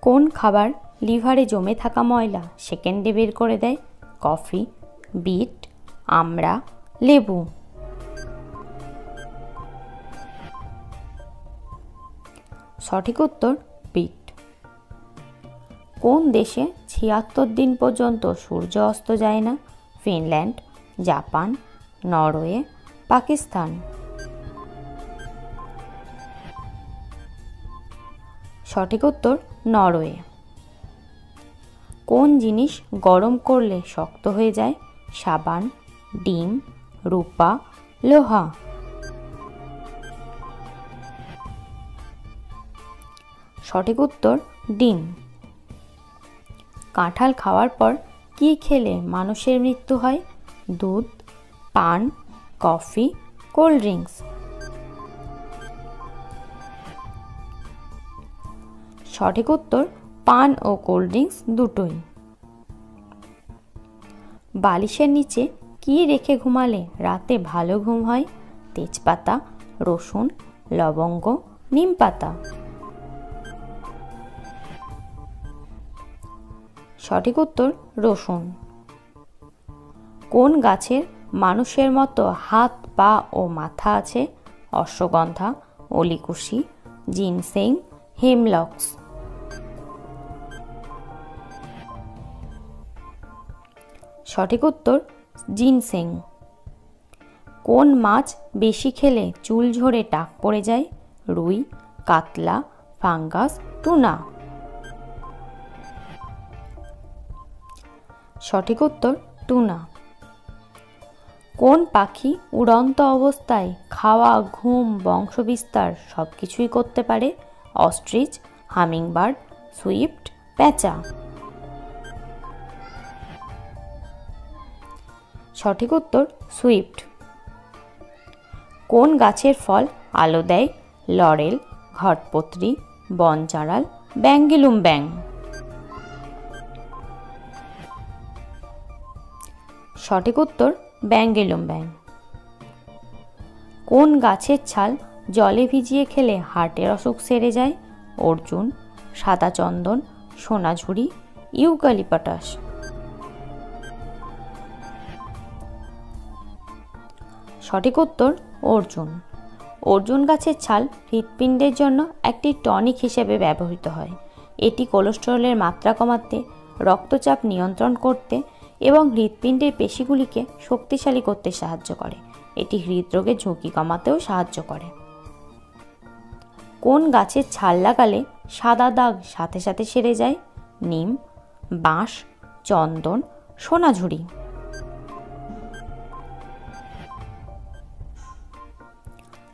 কোন খাবার লিভারে জমে থাকা ময়লা সেকেন্ডে বের করে দেয়? কফি, বিট, আমড়া, লেবু। সঠিক উত্তর বিট। কোন দেশে ৭৬ দিন পর্যন্ত সূর্য অস্ত যায় না? Finland, Japan, Norway, Pakistan. সঠিক উত্তর নরওয়ে। কোন জিনিস গরম করলে শক্ত হয়ে যায়? সাবান, ডিম, রূপা, লোহা। সঠিক উত্তর ডিম। কাঁঠাল খাওয়ার পর কি খেলে মানুষের মৃত্যু হয়? দুধ, পান, কফি, কোল্ড ড্রিঙ্কস। সঠিক উত্তর পান ও কোল্ড ড্রিঙ্কস দুটোই। বালিশের নিচে কি রেখে ঘুমালে রাতে ভালো ঘুম হয়? তেজপাতা, রসুন, লবঙ্গ, নিম পাতা। সঠিক উত্তর রসুন। কোন গাছের মানুষের মতো হাত, পা ও মাথা আছে? অশ্বগন্ধা, অলিকুশি, জিনসেং, হেমলক্স। সঠিক উত্তর জিনসেং। কোন মাছ বেশি খেলে চুল ঝরে টাক পড়ে যায়? রুই, কাতলা, ফাঙ্গাস, টুনা। সঠিক উত্তর টুনা। কোন পাখি উড়ন্ত অবস্থায় খাওয়া, ঘুম, বংশবিস্তার সবকিছুই করতে পারে? অস্ট্রিচ, হামিংবার্ড, সুইফট, পেঁচা। সঠিক উত্তর সুইফট। কোন গাছের ফল আলো দেয়? লরেল, ঘটপত্রী, বনচাঁড়াল, ব্যাঙ্গিলুম ব্যাং। সঠিক উত্তর ব্যাঙ্গিলুম ব্যাং। কোন গাছের ছাল জলে ভিজিয়ে খেলে হার্টের অসুখ সেরে যায়? অর্জুন, সাদা চন্দন, সোনাঝুরি, ইউক্যালিপটাস। সঠিক উত্তর অর্জুন। অর্জুন গাছের ছাল হৃৎপিণ্ডের জন্য একটি টনিক হিসেবে ব্যবহৃত হয়। এটি কোলেস্টেরলের মাত্রা কমাতে, রক্তচাপ নিয়ন্ত্রণ করতে এবং হৃৎপিণ্ডের পেশিগুলিকে শক্তিশালী করতে সাহায্য করে। এটি হৃদরোগের ঝুঁকি কমাতেও সাহায্য করে। কোন গাছের ছাল লাগালে সাদা দাগ সাথে সাথে সেরে যায়? নিম, বাঁশ, চন্দন, সোনাঝুরি।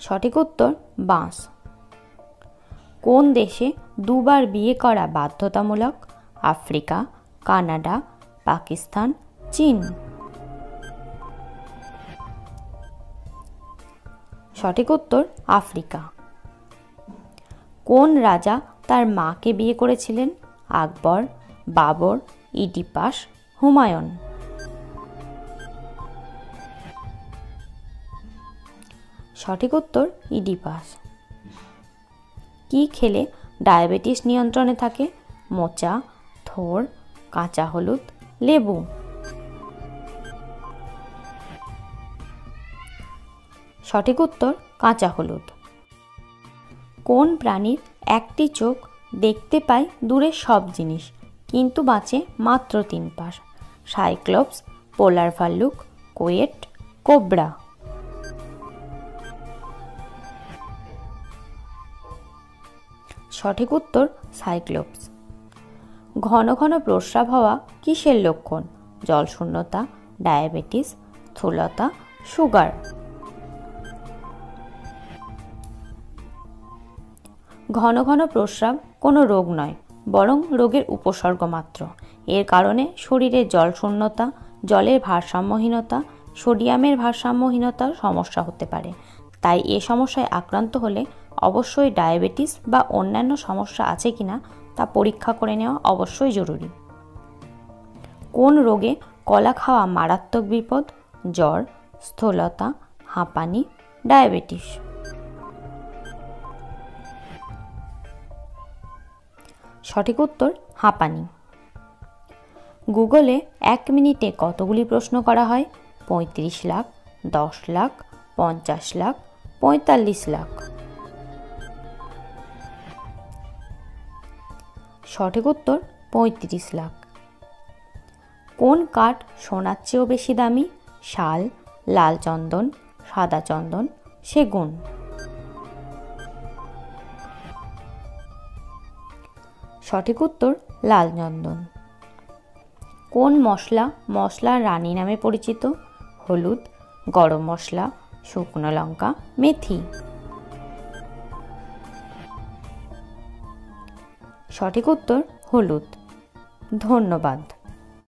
সঠিক উত্তর বাঁশ। কোন দেশে দুবার বিয়ে করা বাধ্যতামূলক? আফ্রিকা, কানাডা, পাকিস্তান, চীন। সঠিক উত্তর আফ্রিকা। কোন রাজা তার মাকে বিয়ে করেছিলেন? আকবর, বাবর, ইডিপাস, হুমায়ুন। সঠিক উত্তর ইডিপাস। কি খেলে ডায়াবেটিস নিয়ন্ত্রণে থাকে? মোচা, থোড়, কাঁচা হলুদ, লেবু। সঠিক উত্তর কাঁচা হলুদ। কোন প্রাণীর একটি চোখ দেখতে পায় দূরের সব জিনিস কিন্তু বাঁচে মাত্র ৩ পাশ? সাইক্লোপস, পোলার ভাল্লুক, কোয়েট, কোবরা। সঠিক উত্তর সাইক্লোপস। ঘন ঘন প্রস্রাব হওয়া কিসের লক্ষণ? জলশূন্যতা, ডায়াবেটিস, স্থূলতা, সুগার। ঘন ঘন প্রস্রাব কোনো রোগ নয়, বরং রোগের উপসর্গ মাত্র। এর কারণে শরীরে জলশূন্যতা, জলের ভারসাম্যহীনতা, সোডিয়ামের ভারসাম্যহীনতার সমস্যা হতে পারে। তাই এ সমস্যায় আক্রান্ত হলে অবশ্যই ডায়াবেটিস বা অন্যান্য সমস্যা আছে কিনা তা পরীক্ষা করে নেওয়া অবশ্যই জরুরি। কোন রোগে কলা খাওয়া মারাত্মক বিপদ? জ্বর, স্থূলতা, হাঁপানি, ডায়াবেটিস। সঠিক উত্তর হাঁপানি। গুগলে 1 মিনিটে কতগুলি প্রশ্ন করা হয়? 35 লাখ, 10 লাখ, 50 লাখ, 45 লাখ। সঠিক উত্তর 35 লাখ। কোন কাঠ সোনার চেয়েও বেশি দামি? শাল, লাল চন্দন, সাদা চন্দন, সেগুন। সঠিক উত্তর লাল চন্দন। কোন মশলা মশলার রানী নামে পরিচিত? হলুদ, গরম মশলা, শুকনো লঙ্কা, মেথি। সঠিক উত্তর হলুদ। ধন্যবাদ।